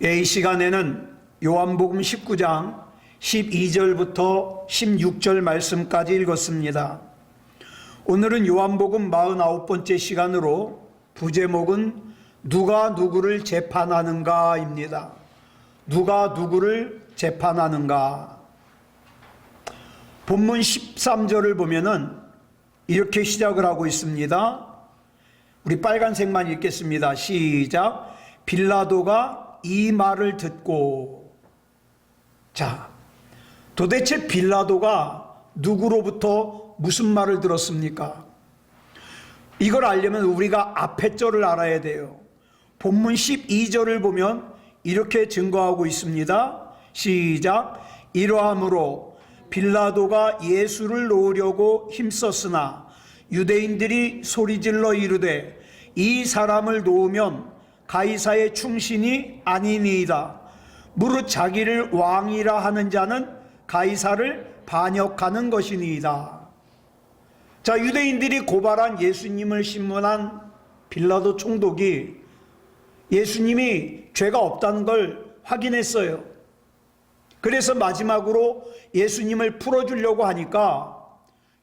이 시간에는 요한복음 19장 12절부터 16절 말씀까지 읽었습니다. 오늘은 요한복음 49번째 시간으로 부제목은 누가 누구를 재판하는가 입니다. 누가 누구를 재판하는가. 본문 13절을 보면은 이렇게 시작을 하고 있습니다. 우리 빨간색만 읽겠습니다. 시작. 빌라도가 이 말을 듣고. 자, 도대체 빌라도가 누구로부터 무슨 말을 들었습니까? 이걸 알려면 우리가 앞에 절을 알아야 돼요. 본문 12절을 보면 이렇게 증거하고 있습니다. 시작. 이러함으로 빌라도가 예수를 놓으려고 힘썼으나 유대인들이 소리질러 이르되 이 사람을 놓으면 가이사의 충신이 아니니이다. 무릇 자기를 왕이라 하는 자는 가이사를 반역하는 것이니이다. 자, 유대인들이 고발한 예수님을 신문한 빌라도 총독이 예수님이 죄가 없다는 걸 확인했어요. 그래서 마지막으로 예수님을 풀어주려고 하니까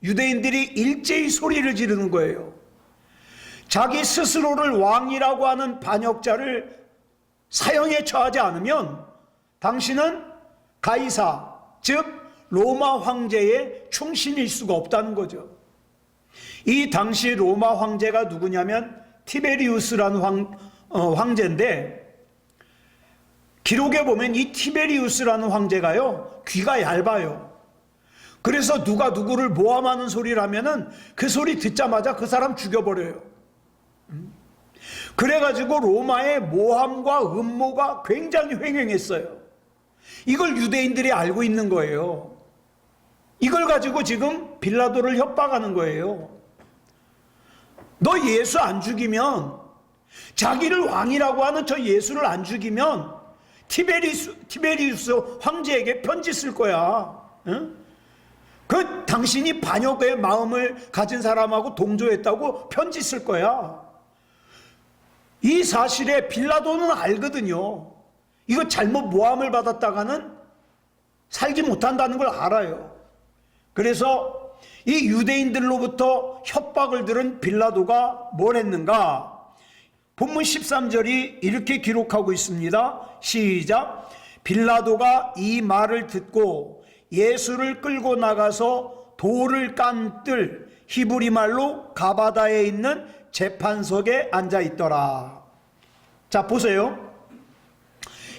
유대인들이 일제히 소리를 지르는 거예요. 자기 스스로를 왕이라고 하는 반역자를 사형에 처하지 않으면 당신은 가이사, 즉 로마 황제의 충신일 수가 없다는 거죠. 이 당시 로마 황제가 누구냐면 티베리우스라는 황제인데, 기록에 보면 이 티베리우스라는 황제가요, 귀가 얇아요. 그래서 누가 누구를 모함하는 소리를 하면은 그 소리 듣자마자 그 사람 죽여버려요. 그래가지고 로마의 모함과 음모가 굉장히 횡행했어요. 이걸 유대인들이 알고 있는 거예요. 이걸 가지고 지금 빌라도를 협박하는 거예요. 너 예수 안 죽이면, 자기를 왕이라고 하는 저 예수를 안 죽이면 티베리우스 황제에게 편지 쓸 거야. 응? 그 당신이 반역의 마음을 가진 사람하고 동조했다고 편지 쓸 거야. 이 사실에 빌라도는 알거든요. 이거 잘못 모함을 받았다가는 살지 못한다는 걸 알아요. 그래서 이 유대인들로부터 협박을 들은 빌라도가 뭘 했는가? 본문 13절이 이렇게 기록하고 있습니다. 시작. 빌라도가 이 말을 듣고 예수를 끌고 나가서 돌을 깐 뜰 히브리 말로 가바다에 있는 재판석에 앉아 있더라. 자, 보세요.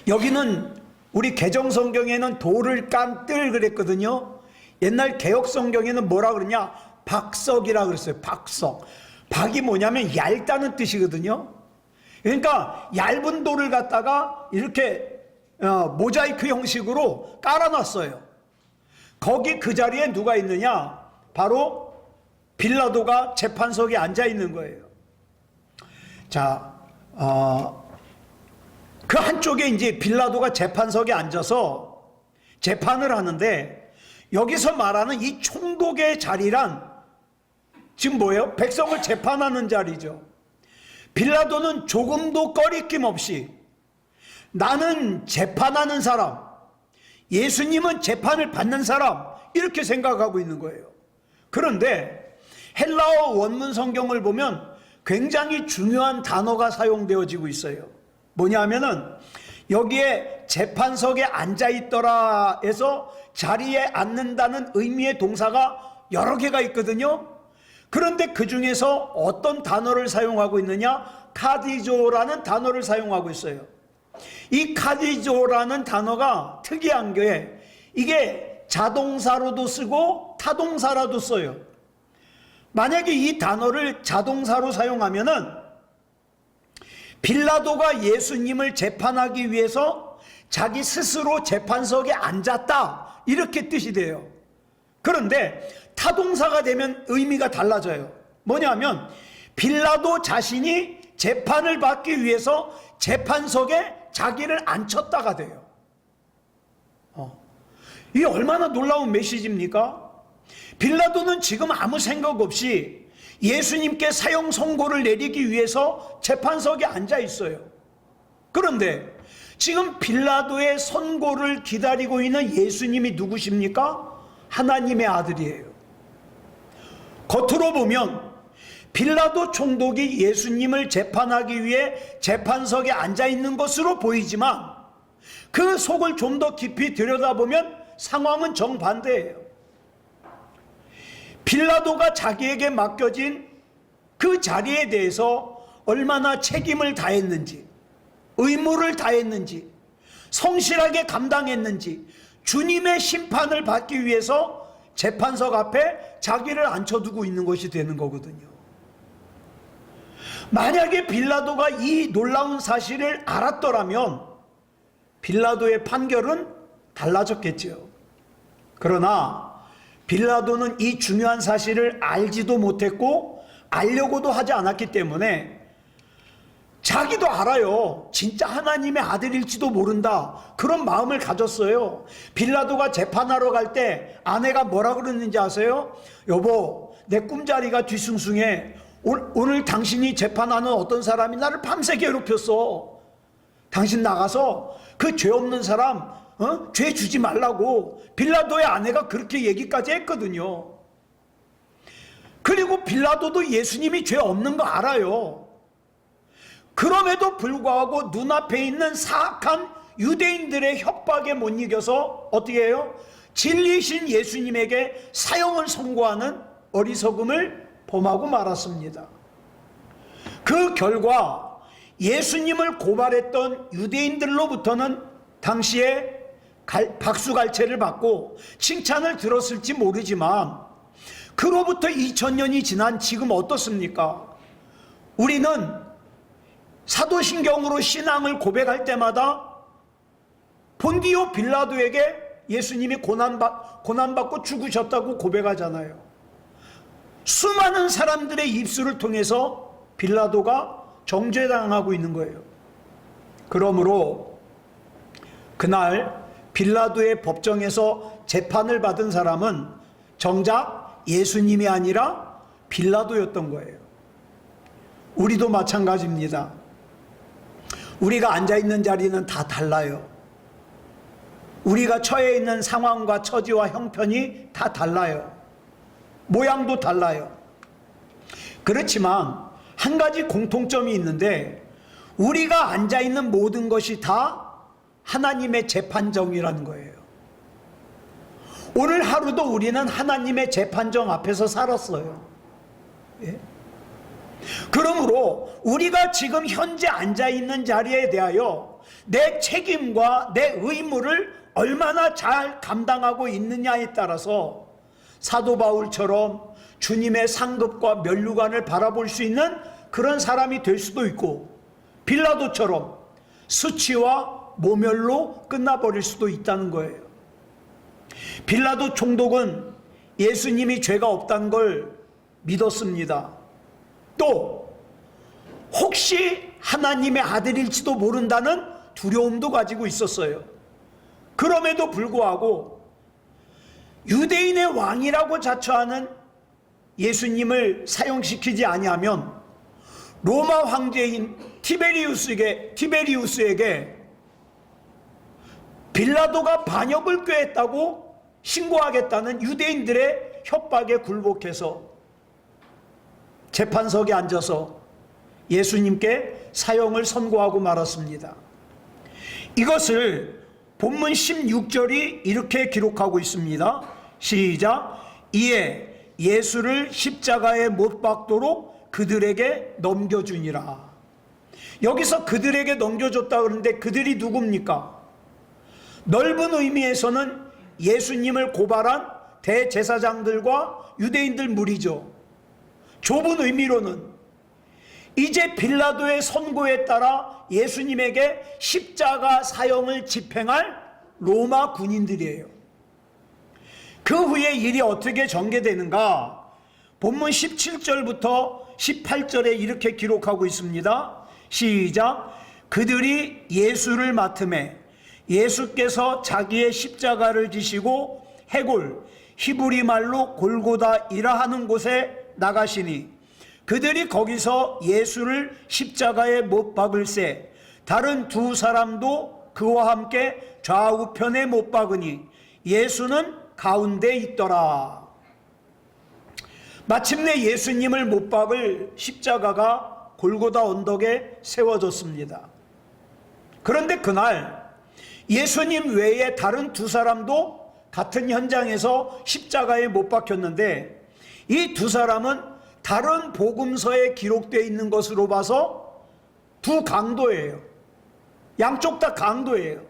여기는 우리 개정 성경에는 돌을 깐 뜰 그랬거든요. 옛날 개혁 성경에는 뭐라 그러냐? 박석이라 그랬어요. 박석. 박이 뭐냐면 얇다는 뜻이거든요. 그러니까 얇은 돌을 갖다가 이렇게 모자이크 형식으로 깔아놨어요. 거기 그 자리에 누가 있느냐? 바로 빌라도가 재판석에 앉아 있는 거예요. 자, 그 한쪽에 이제 빌라도가 재판석에 앉아서 재판을 하는데, 여기서 말하는 이 총독의 자리란 지금 뭐예요? 백성을 재판하는 자리죠. 빌라도는 조금도 꺼리낌 없이 나는 재판하는 사람, 예수님은 재판을 받는 사람, 이렇게 생각하고 있는 거예요. 그런데 헬라어 원문 성경을 보면 굉장히 중요한 단어가 사용되어지고 있어요. 뭐냐 하면은 여기에 재판석에 앉아있더라 해서 자리에 앉는다는 의미의 동사가 여러 개가 있거든요. 그런데 그 중에서 어떤 단어를 사용하고 있느냐? 카디조라는 단어를 사용하고 있어요. 이 카디조라는 단어가 특이한 게 이게 자동사로도 쓰고 타동사로도 써요. 만약에 이 단어를 자동사로 사용하면은 빌라도가 예수님을 재판하기 위해서 자기 스스로 재판석에 앉았다, 이렇게 뜻이 돼요. 그런데 타동사가 되면 의미가 달라져요. 뭐냐면 빌라도 자신이 재판을 받기 위해서 재판석에 자기를 앉혔다가 돼요. 이게 얼마나 놀라운 메시지입니까? 빌라도는 지금 아무 생각 없이 예수님께 사형 선고를 내리기 위해서 재판석에 앉아 있어요. 그런데 지금 빌라도의 선고를 기다리고 있는 예수님이 누구십니까? 하나님의 아들이에요. 겉으로 보면 빌라도 총독이 예수님을 재판하기 위해 재판석에 앉아 있는 것으로 보이지만 그 속을 좀 더 깊이 들여다보면 상황은 정반대예요. 빌라도가 자기에게 맡겨진 그 자리에 대해서 얼마나 책임을 다했는지, 의무를 다했는지, 성실하게 감당했는지 주님의 심판을 받기 위해서 재판석 앞에 자기를 앉혀두고 있는 것이 되는 거거든요. 만약에 빌라도가 이 놀라운 사실을 알았더라면 빌라도의 판결은 달라졌겠죠. 그러나 빌라도는 이 중요한 사실을 알지도 못했고 알려고도 하지 않았기 때문에 자기도 알아요. 진짜 하나님의 아들일지도 모른다. 그런 마음을 가졌어요. 빌라도가 재판하러 갈 때 아내가 뭐라 그랬는지 아세요? 여보, 내 꿈자리가 뒤숭숭해. 오늘 당신이 재판하는 어떤 사람이 나를 밤새 괴롭혔어. 당신 나가서 그 죄 없는 사람 죄 주지 말라고. 빌라도의 아내가 그렇게 얘기까지 했거든요. 그리고 빌라도도 예수님이 죄 없는 거 알아요. 그럼에도 불구하고 눈앞에 있는 사악한 유대인들의 협박에 못 이겨서 어떻게 해요? 진리신 예수님에게 사형을 선고하는 어리석음을 범하고 말았습니다. 그 결과 예수님을 고발했던 유대인들로부터는 당시에 박수갈채를 받고 칭찬을 들었을지 모르지만 그로부터 2000년이 지난 지금 어떻습니까? 우리는 사도신경으로 신앙을 고백할 때마다 본디오 빌라도에게 예수님이 고난받고 죽으셨다고 고백하잖아요. 수많은 사람들의 입술을 통해서 빌라도가 정죄당하고 있는 거예요. 그러므로 그날 빌라도의 법정에서 재판을 받은 사람은 정작 예수님이 아니라 빌라도였던 거예요. 우리도 마찬가지입니다. 우리가 앉아있는 자리는 다 달라요. 우리가 처해 있는 상황과 처지와 형편이 다 달라요. 모양도 달라요. 그렇지만 한 가지 공통점이 있는데 우리가 앉아있는 모든 것이 다 하나님의 재판정이라는 거예요. 오늘 하루도 우리는 하나님의 재판정 앞에서 살았어요. 예? 그러므로 우리가 지금 현재 앉아있는 자리에 대하여 내 책임과 내 의무를 얼마나 잘 감당하고 있느냐에 따라서 사도 바울처럼 주님의 상급과 면류관을 바라볼 수 있는 그런 사람이 될 수도 있고 빌라도처럼 수치와 모멸로 끝나버릴 수도 있다는 거예요. 빌라도 총독은 예수님이 죄가 없다는 걸 믿었습니다. 또 혹시 하나님의 아들일지도 모른다는 두려움도 가지고 있었어요. 그럼에도 불구하고 유대인의 왕이라고 자처하는 예수님을 사형시키지 아니하면 로마 황제인 티베리우스에게 빌라도가 반역을 꾀했다고 신고하겠다는 유대인들의 협박에 굴복해서 재판석에 앉아서 예수님께 사형을 선고하고 말았습니다. 이것을 본문 16절이 이렇게 기록하고 있습니다. 시작. 이에 예수를 십자가에 못 박도록 그들에게 넘겨주니라. 여기서 그들에게 넘겨줬다 그러는데 그들이 누굽니까? 넓은 의미에서는 예수님을 고발한 대제사장들과 유대인들 무리죠. 좁은 의미로는 이제 빌라도의 선고에 따라 예수님에게 십자가 사형을 집행할 로마 군인들이에요. 그 후에 일이 어떻게 전개되는가? 본문 17절부터 18절에 이렇게 기록하고 있습니다. 시작. 그들이 예수를 맡음에 예수께서 자기의 십자가를 지시고 해골 히브리 말로 골고다이라 하는 곳에 나가시니 그들이 거기서 예수를 십자가에 못 박을새 다른 두 사람도 그와 함께 좌우편에 못 박으니 예수는 가운데 있더라. 마침내 예수님을 못 박을 십자가가 골고다 언덕에 세워졌습니다. 그런데 그날 예수님 외에 다른 두 사람도 같은 현장에서 십자가에 못 박혔는데, 이 두 사람은 다른 복음서에 기록되어 있는 것으로 봐서 두 강도예요. 양쪽 다 강도예요.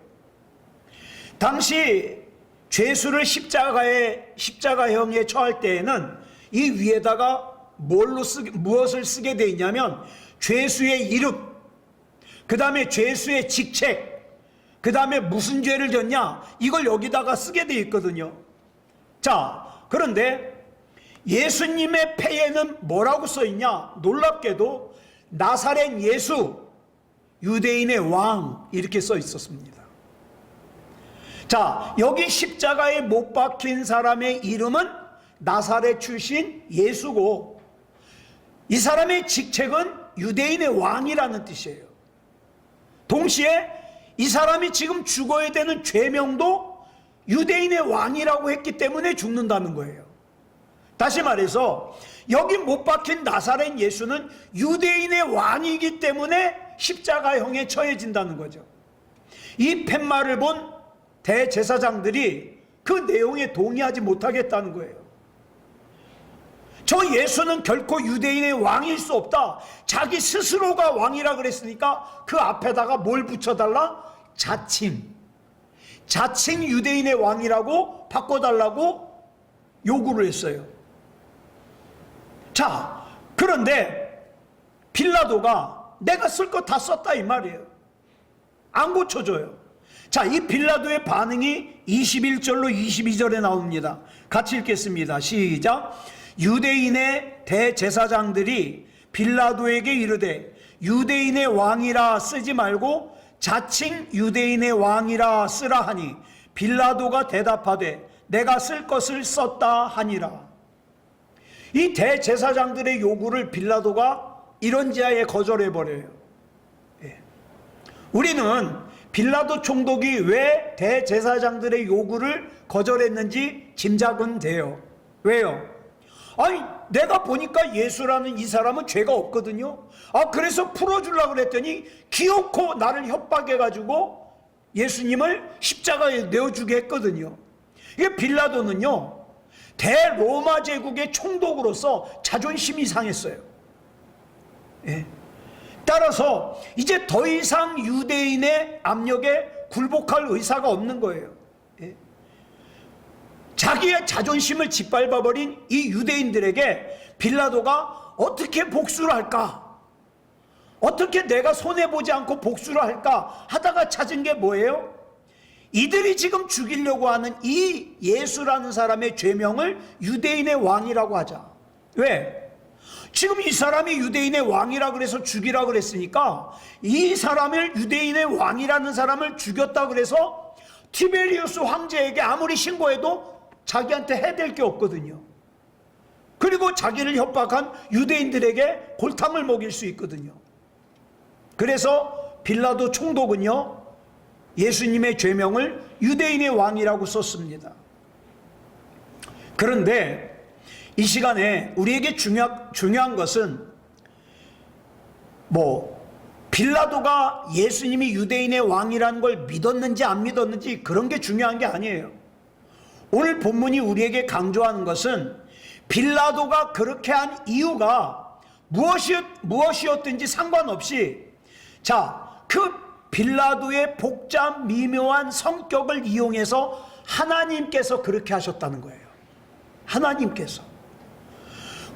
당시 죄수를 십자가형에 처할 때에는 이 위에다가 무엇을 쓰게 되어 있냐면 죄수의 이름, 그 다음에 죄수의 직책, 그 다음에 무슨 죄를 졌냐, 이걸 여기다가 쓰게 되어 있거든요. 자, 그런데 예수님의 패에는 뭐라고 써 있냐? 놀랍게도 나사렛 예수, 유대인의 왕, 이렇게 써 있었습니다. 자, 여기 십자가에 못 박힌 사람의 이름은 나사렛 출신 예수고, 이 사람의 직책은 유대인의 왕이라는 뜻이에요. 동시에 이 사람이 지금 죽어야 되는 죄명도 유대인의 왕이라고 했기 때문에 죽는다는 거예요. 다시 말해서 여기 못 박힌 나사렛 예수는 유대인의 왕이기 때문에 십자가형에 처해진다는 거죠. 이 팻말을 본 대제사장들이 그 내용에 동의하지 못하겠다는 거예요. 저 예수는 결코 유대인의 왕일 수 없다. 자기 스스로가 왕이라 그랬으니까 그 앞에다가 뭘 붙여달라? 자칭 유대인의 왕이라고 바꿔달라고 요구를 했어요. 자, 그런데 빌라도가 내가 쓸 거 다 썼다 이 말이에요. 안 고쳐줘요. 자, 이 빌라도의 반응이 21절로 22절에 나옵니다. 같이 읽겠습니다. 시작. 유대인의 대제사장들이 빌라도에게 이르되 유대인의 왕이라 쓰지 말고 자칭 유대인의 왕이라 쓰라 하니 빌라도가 대답하되 내가 쓸 것을 썼다 하니라. 이 대제사장들의 요구를 빌라도가 이런지하에 거절해버려요. 우리는 빌라도 총독이 왜 대제사장들의 요구를 거절했는지 짐작은 돼요. 왜요? 아니, 내가 보니까 예수라는 이 사람은 죄가 없거든요. 그래서 풀어주려고 그랬더니 기어코 나를 협박해가지고 예수님을 십자가에 내어주게 했거든요. 이게 빌라도는요, 대로마 제국의 총독으로서 자존심이 상했어요. 예. 따라서 이제 더 이상 유대인의 압력에 굴복할 의사가 없는 거예요. 예. 자기의 자존심을 짓밟아버린 이 유대인들에게 빌라도가 어떻게 복수를 할까? 어떻게 내가 손해보지 않고 복수를 할까? 하다가 찾은 게 뭐예요? 이들이 지금 죽이려고 하는 이 예수라는 사람의 죄명을 유대인의 왕이라고 하자. 왜? 지금 이 사람이 유대인의 왕이라 그래서 죽이라 그랬으니까 이 사람을 유대인의 왕이라는 사람을 죽였다 그래서 티베리우스 황제에게 아무리 신고해도 자기한테 해댈 게 없거든요. 그리고 자기를 협박한 유대인들에게 골탕을 먹일 수 있거든요. 그래서 빌라도 총독은요, 예수님의 죄명을 유대인의 왕이라고 썼습니다. 그런데 이 시간에 우리에게 중요한 것은 빌라도가 예수님이 유대인의 왕이라는 걸 믿었는지 안 믿었는지 그런 게 중요한 게 아니에요. 오늘 본문이 우리에게 강조하는 것은 빌라도가 그렇게 한 이유가 무엇이었든지 상관없이, 자, 그 빌라도의 복잡 미묘한 성격을 이용해서 하나님께서 그렇게 하셨다는 거예요. 하나님께서.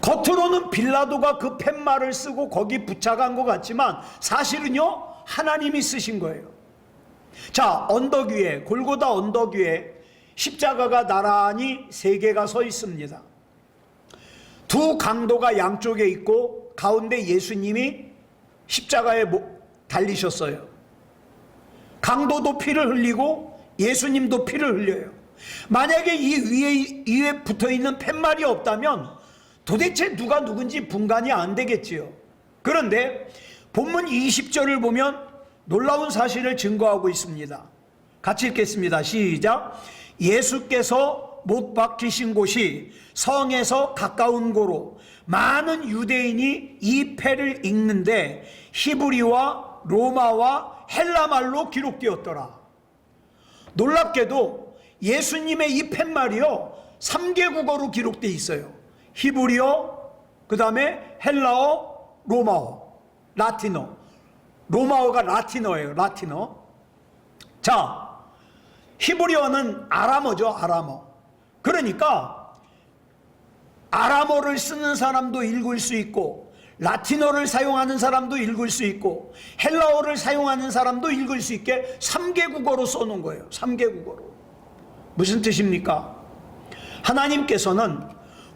겉으로는 빌라도가 그 팻말을 쓰고 거기 부착한 것 같지만 사실은요, 하나님이 쓰신 거예요. 자, 언덕 위에, 골고다 언덕 위에 십자가가 나란히 세 개가 서 있습니다. 두 강도가 양쪽에 있고 가운데 예수님이 십자가에 달리셨어요. 강도도 피를 흘리고 예수님도 피를 흘려요. 만약에 이 위에 붙어있는 팻말이 없다면 도대체 누가 누군지 분간이 안 되겠지요. 그런데 본문 20절을 보면 놀라운 사실을 증거하고 있습니다. 같이 읽겠습니다. 시작. 예수께서 못 박히신 곳이 성에서 가까운 고로 많은 유대인이 이 패를 읽는데 히브리와 로마와 헬라말로 기록되었더라. 놀랍게도 예수님의 이 팻말이요 3개국어로 기록되어 있어요. 히브리어, 그 다음에 헬라어, 로마어, 라틴어. 로마어가 라틴어예요. 라틴어. 자, 히브리어는 아람어죠. 아람어. 그러니까 아람어를 쓰는 사람도 읽을 수 있고, 라틴어를 사용하는 사람도 읽을 수 있고, 헬라어를 사용하는 사람도 읽을 수 있게 3개국어로 써놓은 거예요. 3개국어로. 무슨 뜻입니까? 하나님께서는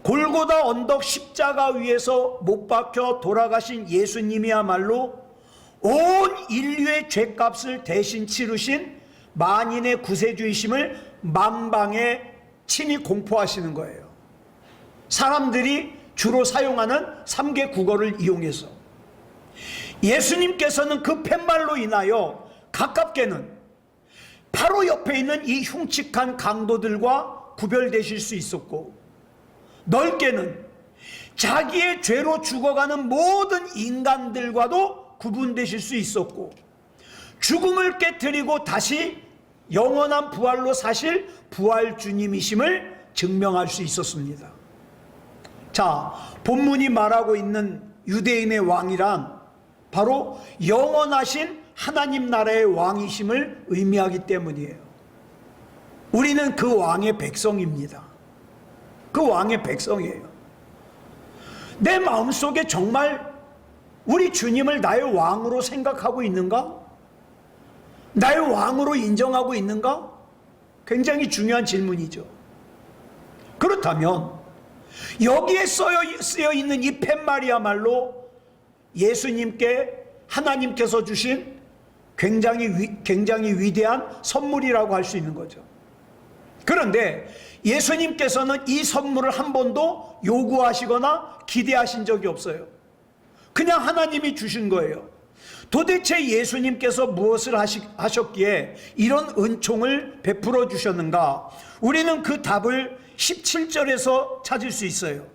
골고다 언덕 십자가 위에서 못 박혀 돌아가신 예수님이야말로 온 인류의 죄값을 대신 치르신 만인의 구세주이심을 만방에 친히 공포하시는 거예요. 사람들이 주로 사용하는 3개 국어를 이용해서 예수님께서는 그 팻말로 인하여 가깝게는 바로 옆에 있는 이 흉측한 강도들과 구별되실 수 있었고, 넓게는 자기의 죄로 죽어가는 모든 인간들과도 구분되실 수 있었고, 죽음을 깨뜨리고 다시 영원한 부활로 사실 부활 주님이심을 증명할 수 있었습니다. 자, 본문이 말하고 있는 유대인의 왕이란 바로 영원하신 하나님 나라의 왕이심을 의미하기 때문이에요. 우리는 그 왕의 백성입니다. 그 왕의 백성이에요. 내 마음속에 정말 우리 주님을 나의 왕으로 생각하고 있는가? 나의 왕으로 인정하고 있는가? 굉장히 중요한 질문이죠. 그렇다면 여기에 쓰여 있는 이 팻말이야말로 예수님께 하나님께서 주신 굉장히 위대한 선물이라고 할 수 있는 거죠. 그런데 예수님께서는 이 선물을 한 번도 요구하시거나 기대하신 적이 없어요. 그냥 하나님이 주신 거예요. 도대체 예수님께서 무엇을 하셨기에 이런 은총을 베풀어 주셨는가? 우리는 그 답을 17절에서 찾을 수 있어요.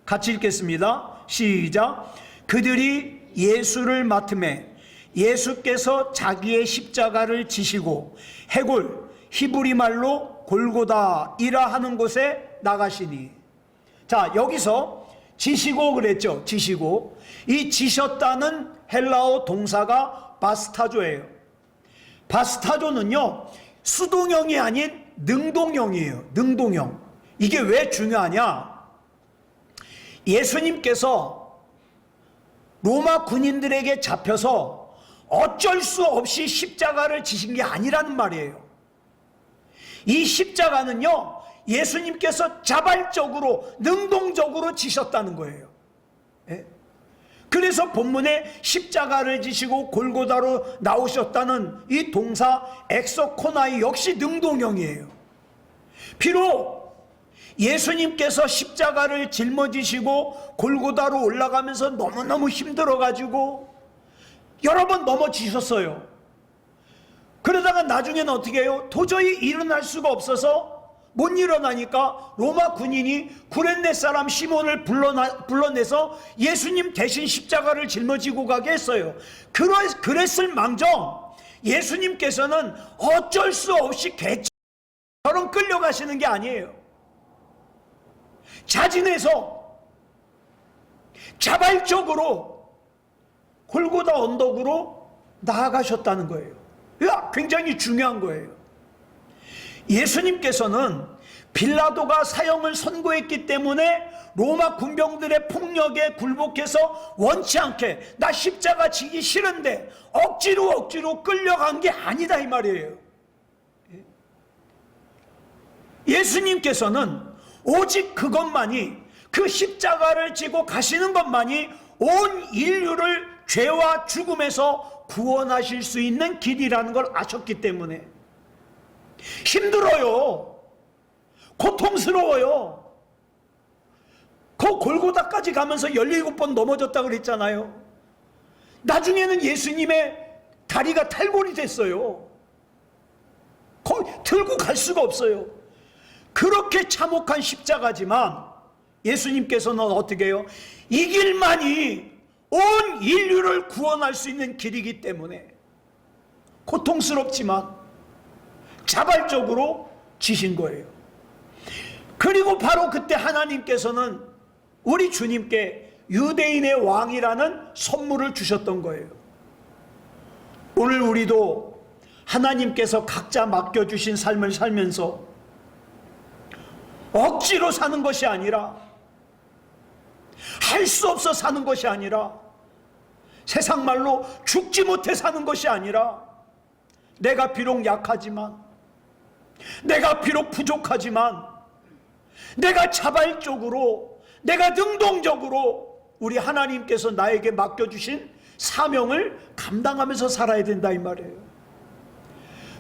같이 읽겠습니다. 시작. 그들이 예수를 맡음에 예수께서 자기의 십자가를 지시고 해골 히브리 말로 골고다이라 하는 곳에 나가시니. 자, 여기서 지시고 그랬죠. 지시고. 이 지셨다는 헬라어 동사가 바스타조예요. 바스타조는요 수동형이 아닌 능동형이에요. 능동형. 이게 왜 중요하냐? 예수님께서 로마 군인들에게 잡혀서 어쩔 수 없이 십자가를 지신 게 아니라는 말이에요. 이 십자가는요 예수님께서 자발적으로 능동적으로 지셨다는 거예요. 예? 그래서 본문에 십자가를 지시고 골고다로 나오셨다는 이 동사 엑소코나이 역시 능동형이에요. 비록 예수님께서 십자가를 짊어지시고 골고다로 올라가면서 너무너무 힘들어가지고 여러 번 넘어지셨어요. 그러다가 나중에는 어떻게 해요? 도저히 일어날 수가 없어서 못 일어나니까 로마 군인이 구레네 사람 시몬을 불러내서 예수님 대신 십자가를 짊어지고 가게 했어요. 그랬을 망정 예수님께서는 어쩔 수 없이 개처럼 끌려가시는 게 아니에요. 자진해서 자발적으로 골고다 언덕으로 나아가셨다는 거예요. 이거 굉장히 중요한 거예요. 예수님께서는 빌라도가 사형을 선고했기 때문에 로마 군병들의 폭력에 굴복해서 원치 않게 나 십자가 지기 싫은데 억지로 끌려간 게 아니다 이 말이에요. 예수님께서는 오직 그것만이, 그 십자가를 지고 가시는 것만이 온 인류를 죄와 죽음에서 구원하실 수 있는 길이라는 걸 아셨기 때문에 힘들어요. 고통스러워요. 그 골고다까지 가면서 17번 넘어졌다고 그랬잖아요. 나중에는 예수님의 다리가 탈골이 됐어요. 거의 들고 갈 수가 없어요. 그렇게 참혹한 십자가지만 예수님께서는 어떻게 해요? 이 길만이 온 인류를 구원할 수 있는 길이기 때문에 고통스럽지만 자발적으로 지신 거예요. 그리고 바로 그때 하나님께서는 우리 주님께 유대인의 왕이라는 선물을 주셨던 거예요. 오늘 우리도 하나님께서 각자 맡겨주신 삶을 살면서 억지로 사는 것이 아니라, 할 수 없어 사는 것이 아니라, 세상 말로 죽지 못해 사는 것이 아니라, 내가 비록 약하지만, 내가 비록 부족하지만, 내가 자발적으로, 내가 능동적으로 우리 하나님께서 나에게 맡겨주신 사명을 감당하면서 살아야 된다 이 말이에요.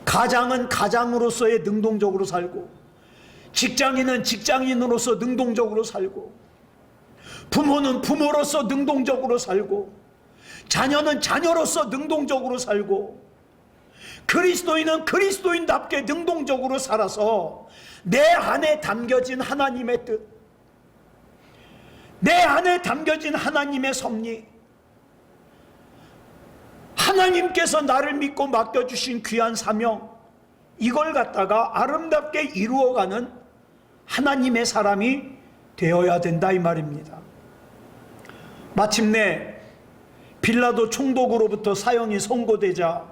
가장은 가장으로서의 능동적으로 살고, 직장인은 직장인으로서 능동적으로 살고, 부모는 부모로서 능동적으로 살고, 자녀는 자녀로서 능동적으로 살고, 그리스도인은 그리스도인답게 능동적으로 살아서 내 안에 담겨진 하나님의 뜻, 내 안에 담겨진 하나님의 섭리, 하나님께서 나를 믿고 맡겨주신 귀한 사명, 이걸 갖다가 아름답게 이루어가는 하나님의 사람이 되어야 된다 이 말입니다. 마침내 빌라도 총독으로부터 사형이 선고되자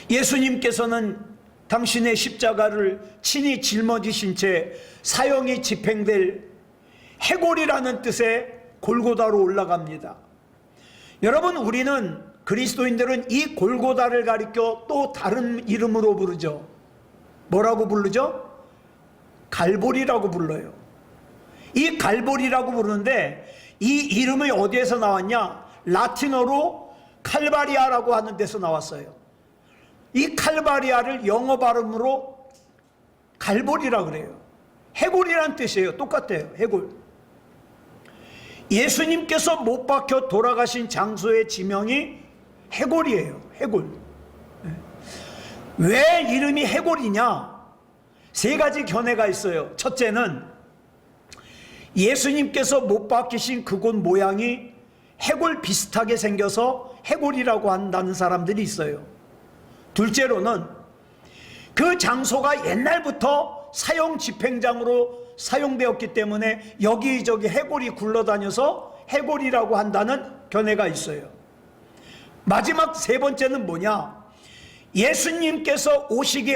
예수님께서는 당신의 십자가를 친히 짊어지신 채 사형이 집행될 해골이라는 뜻의 골고다로 올라갑니다. 여러분, 우리는 그리스도인들은 이 골고다를 가리켜 또 다른 이름으로 부르죠. 뭐라고 부르죠? 갈보리라고 불러요. 이 갈보리라고 부르는데 이 이름이 어디에서 나왔냐? 라틴어로 칼바리아라고 하는 데서 나왔어요. 이 칼바리아를 영어 발음으로 갈보리라 그래요. 해골이란 뜻이에요. 똑같아요. 해골. 예수님께서 못 박혀 돌아가신 장소의 지명이 해골이에요. 해골. 왜 이름이 해골이냐? 세 가지 견해가 있어요. 첫째는 예수님께서 못 박히신 그곳 모양이 해골 비슷하게 생겨서 해골이라고 한다는 사람들이 있어요. 둘째로는 그 장소가 옛날부터 사형 집행장으로 사용되었기 때문에 여기저기 해골이 굴러다녀서 해골이라고 한다는 견해가 있어요. 마지막 세 번째는 뭐냐? 예수님께서 오시기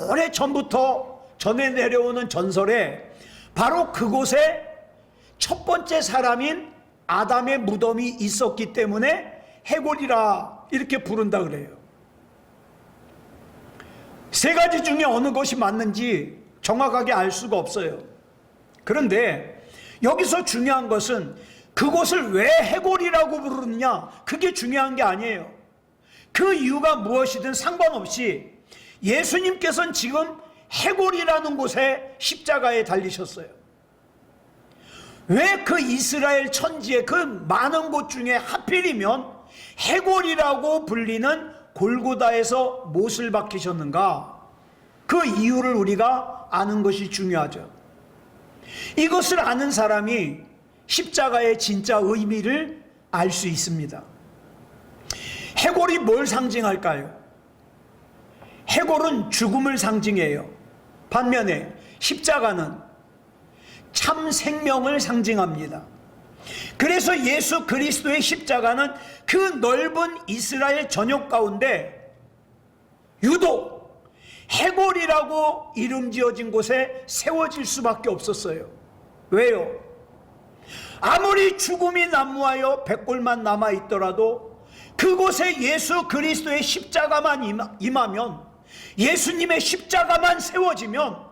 오래 전부터 전해 내려오는 전설에 바로 그곳에 첫 번째 사람인 아담의 무덤이 있었기 때문에 해골이라 이렇게 부른다 그래요. 세 가지 중에 어느 것이 맞는지 정확하게 알 수가 없어요. 그런데 여기서 중요한 것은 그곳을 왜 해골이라고 부르느냐, 그게 중요한 게 아니에요. 그 이유가 무엇이든 상관없이 예수님께서는 지금 해골이라는 곳에 십자가에 달리셨어요. 왜 그 이스라엘 천지의 그 많은 곳 중에 하필이면 해골이라고 불리는 골고다에서 못을 박히셨는가? 그 이유를 우리가 아는 것이 중요하죠. 이것을 아는 사람이 십자가의 진짜 의미를 알 수 있습니다. 해골이 뭘 상징할까요? 해골은 죽음을 상징해요. 반면에 십자가는 참 생명을 상징합니다. 그래서 예수 그리스도의 십자가는 그 넓은 이스라엘 전역 가운데 유독 해골이라고 이름 지어진 곳에 세워질 수밖에 없었어요. 왜요? 아무리 죽음이 난무하여 백골만 남아있더라도 그곳에 예수 그리스도의 십자가만 임하면, 예수님의 십자가만 세워지면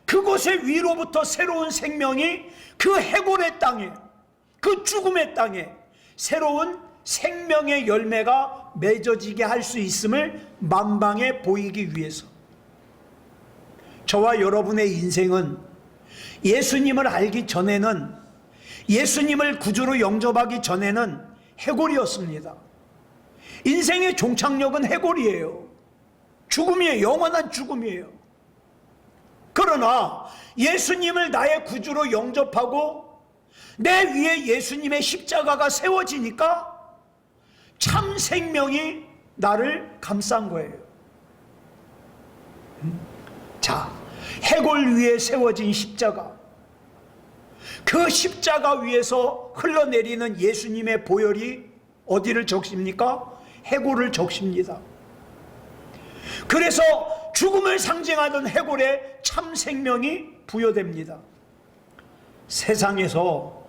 그곳의 위로부터 새로운 생명이 그 해골의 땅에, 그 죽음의 땅에 새로운 생명의 열매가 맺어지게 할 수 있음을 만방에 보이기 위해서. 저와 여러분의 인생은 예수님을 알기 전에는, 예수님을 구주로 영접하기 전에는 해골이었습니다. 인생의 종착역은 해골이에요. 죽음이에요. 영원한 죽음이에요. 그러나 예수님을 나의 구주로 영접하고 내 위에 예수님의 십자가가 세워지니까 참 생명이 나를 감싼 거예요. 자, 해골 위에 세워진 십자가, 그 십자가 위에서 흘러내리는 예수님의 보혈이 어디를 적십니까? 해골을 적십니다. 그래서 죽음을 상징하던 해골에 참 생명이 부여됩니다. 세상에서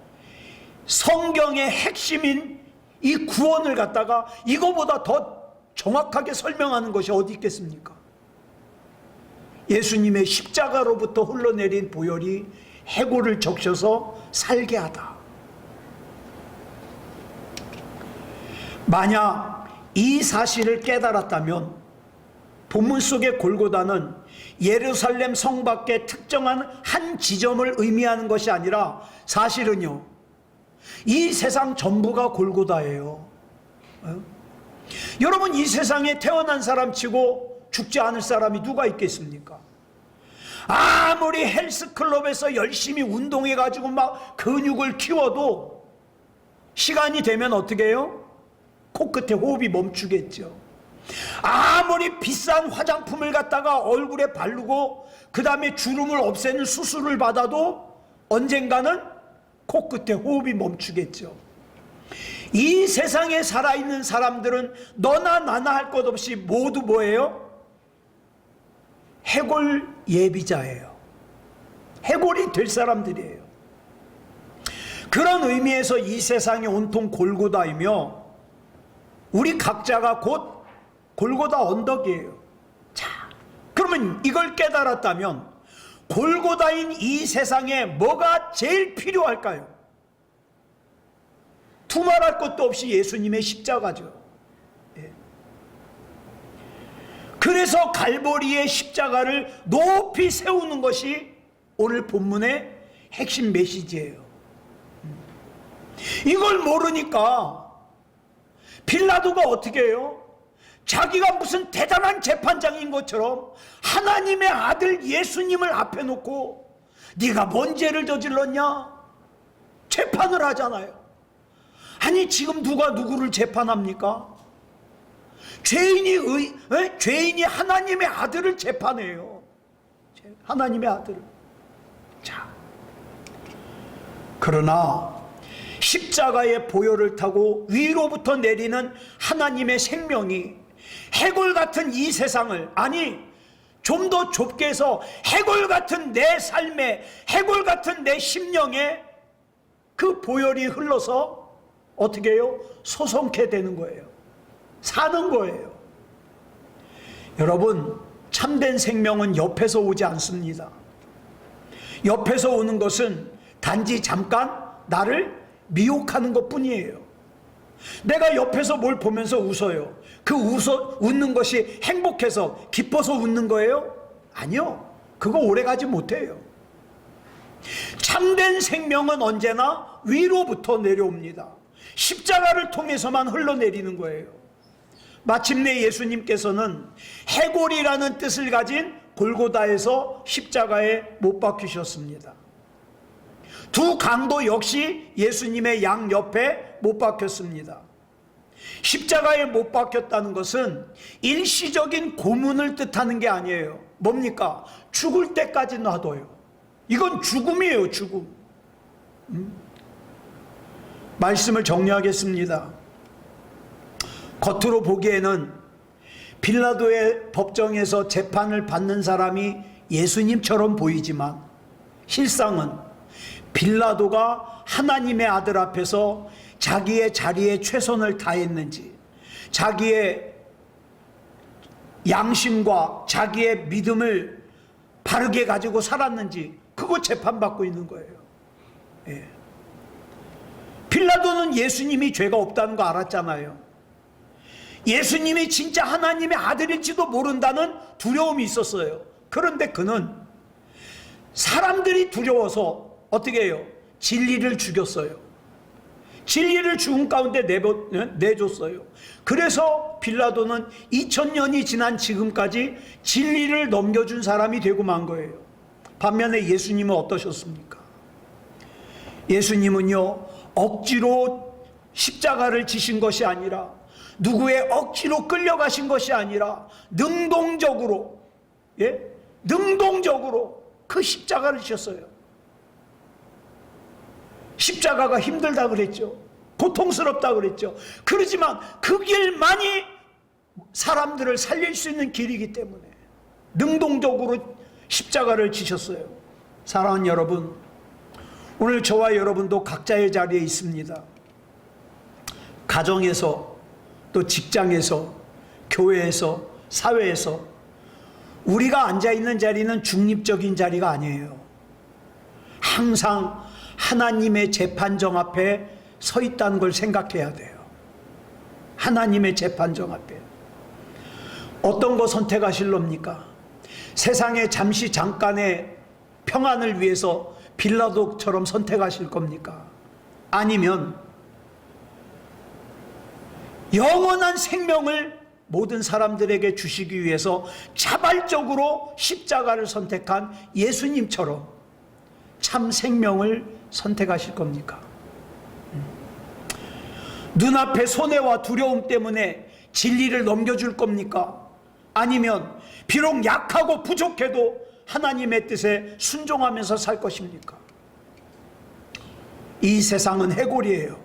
성경의 핵심인 이 구원을 갖다가 이거보다 더 정확하게 설명하는 것이 어디 있겠습니까? 예수님의 십자가로부터 흘러내린 보혈이 해골을 적셔서 살게 하다. 만약 이 사실을 깨달았다면 본문 속의 골고다는 예루살렘 성 밖의 특정한 한 지점을 의미하는 것이 아니라 사실은요, 이 세상 전부가 골고다예요. 여러분, 이 세상에 태어난 사람 치고 죽지 않을 사람이 누가 있겠습니까? 아무리 헬스클럽에서 열심히 운동해가지고 막 근육을 키워도 시간이 되면 어떻게 해요? 코끝에 호흡이 멈추겠죠. 아무리 비싼 화장품을 갖다가 얼굴에 바르고 그 다음에 주름을 없애는 수술을 받아도 언젠가는 코끝에 호흡이 멈추겠죠. 이 세상에 살아있는 사람들은 너나 나나 할 것 없이 모두 뭐예요? 해골 예비자예요. 해골이 될 사람들이에요. 그런 의미에서 이 세상이 온통 골고다이며 우리 각자가 곧 골고다 언덕이에요. 자, 그러면 이걸 깨달았다면 골고다인 이 세상에 뭐가 제일 필요할까요? 두말할 것도 없이 예수님의 십자가죠. 예. 그래서 갈보리의 십자가를 높이 세우는 것이 오늘 본문의 핵심 메시지예요. 이걸 모르니까 빌라도가 어떻게 해요? 자기가 무슨 대단한 재판장인 것처럼 하나님의 아들 예수님을 앞에 놓고 네가 뭔 죄를 저질렀냐? 재판을 하잖아요. 아니, 지금 누가 누구를 재판합니까? 죄인이 하나님의 아들을 재판해요. 하나님의 아들을. 자, 그러나 십자가의 보혈을 타고 위로부터 내리는 하나님의 생명이 해골 같은 이 세상을, 아니 좀 더 좁게 해서 해골 같은 내 삶에, 해골 같은 내 심령에 그 보혈이 흘러서 어떻게 해요? 소성케 되는 거예요. 사는 거예요. 여러분, 참된 생명은 옆에서 오지 않습니다. 옆에서 오는 것은 단지 잠깐 나를 미혹하는 것 뿐이에요. 내가 옆에서 뭘 보면서 웃어요. 그 웃는 것이 행복해서 기뻐서 웃는 거예요? 아니요. 그거 오래가지 못해요. 참된 생명은 언제나 위로부터 내려옵니다. 십자가를 통해서만 흘러내리는 거예요. 마침내 예수님께서는 해골이라는 뜻을 가진 골고다에서 십자가에 못 박히셨습니다. 두 강도 역시 예수님의 양옆에 못 박혔습니다. 십자가에 못 박혔다는 것은 일시적인 고문을 뜻하는 게 아니에요. 뭡니까? 죽을 때까지 놔둬요. 이건 죽음이에요, 죽음. 말씀을 정리하겠습니다. 겉으로 보기에는 빌라도의 법정에서 재판을 받는 사람이 예수님처럼 보이지만 실상은 빌라도가 하나님의 아들 앞에서 자기의 자리에 최선을 다했는지, 자기의 양심과 자기의 믿음을 바르게 가지고 살았는지, 그거 재판받고 있는 거예요. 예. 빌라도는 예수님이 죄가 없다는 거 알았잖아요. 예수님이 진짜 하나님의 아들일지도 모른다는 두려움이 있었어요. 그런데 그는 사람들이 두려워서 어떻게 해요? 진리를 죽였어요. 진리를 죽음 가운데 내줬어요. 그래서 빌라도는 2000년이 지난 지금까지 진리를 넘겨준 사람이 되고 만 거예요. 반면에 예수님은 어떠셨습니까? 예수님은요, 억지로 십자가를 지신 것이 아니라, 누구의 억지로 끌려가신 것이 아니라 능동적으로, 능동적으로 그 십자가를 지셨어요. 십자가가 힘들다 그랬죠. 고통스럽다 그랬죠. 그러지만 그 길만이 사람들을 살릴 수 있는 길이기 때문에 능동적으로 십자가를 지셨어요. 사랑하는 여러분, 오늘 저와 여러분도 각자의 자리에 있습니다. 가정에서, 또 직장에서, 교회에서, 사회에서 우리가 앉아있는 자리는 중립적인 자리가 아니에요. 항상 하나님의 재판정 앞에 서 있다는 걸 생각해야 돼요. 하나님의 재판정 앞에. 어떤 거 선택하실랍니까? 세상에 잠시 잠깐의 평안을 위해서 빌라도처럼 선택하실 겁니까? 아니면 영원한 생명을 모든 사람들에게 주시기 위해서 자발적으로 십자가를 선택한 예수님처럼 참 생명을 선택하실 겁니까? 눈앞의 손해와 두려움 때문에 진리를 넘겨줄 겁니까? 아니면 비록 약하고 부족해도 하나님의 뜻에 순종하면서 살 것입니까? 이 세상은 해골이에요.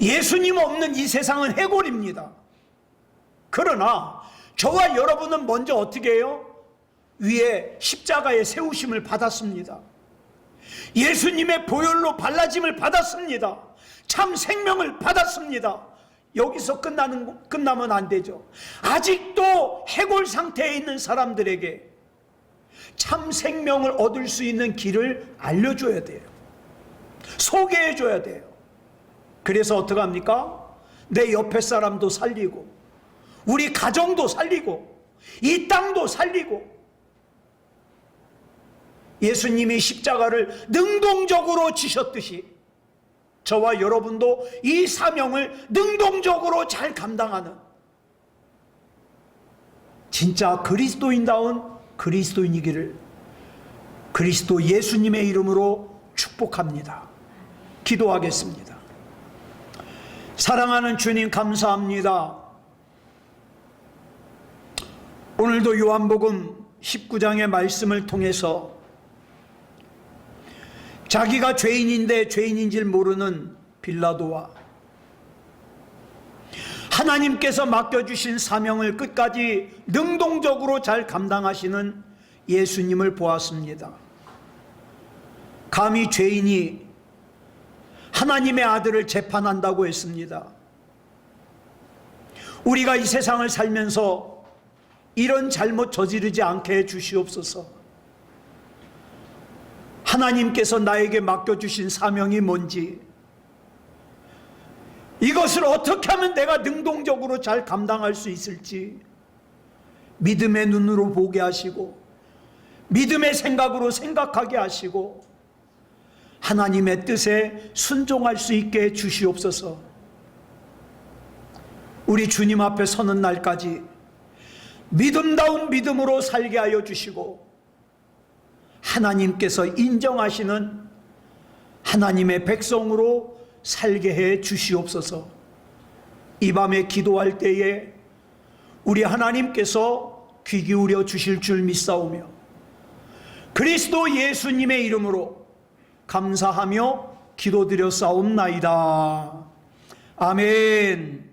예수님 없는 이 세상은 해골입니다. 그러나 저와 여러분은 먼저 어떻게 해요? 위에 십자가의 세우심을 받았습니다. 예수님의 보혈로 발라짐을 받았습니다. 참 생명을 받았습니다. 여기서 끝나면 안 되죠. 아직도 해골 상태에 있는 사람들에게 참 생명을 얻을 수 있는 길을 알려줘야 돼요. 소개해줘야 돼요. 그래서 어떡합니까? 내 옆에 사람도 살리고, 우리 가정도 살리고, 이 땅도 살리고, 예수님이 십자가를 능동적으로 지셨듯이 저와 여러분도 이 사명을 능동적으로 잘 감당하는 진짜 그리스도인다운 그리스도인이기를 그리스도 예수님의 이름으로 축복합니다. 기도하겠습니다. 사랑하는 주님, 감사합니다. 오늘도 요한복음 19장의 말씀을 통해서 자기가 죄인인데 죄인인 줄 모르는 빌라도와 하나님께서 맡겨주신 사명을 끝까지 능동적으로 잘 감당하시는 예수님을 보았습니다. 감히 죄인이 하나님의 아들을 재판한다고 했습니다. 우리가 이 세상을 살면서 이런 잘못 저지르지 않게 해 주시옵소서. 하나님께서 나에게 맡겨주신 사명이 뭔지, 이것을 어떻게 하면 내가 능동적으로 잘 감당할 수 있을지 믿음의 눈으로 보게 하시고, 믿음의 생각으로 생각하게 하시고, 하나님의 뜻에 순종할 수 있게 해 주시옵소서. 우리 주님 앞에 서는 날까지 믿음다운 믿음으로 살게 하여 주시고, 하나님께서 인정하시는 하나님의 백성으로 살게 해 주시옵소서. 이 밤에 기도할 때에 우리 하나님께서 귀 기울여 주실 줄 믿사오며 그리스도 예수님의 이름으로 감사하며 기도드려 싸움나이다. 아멘.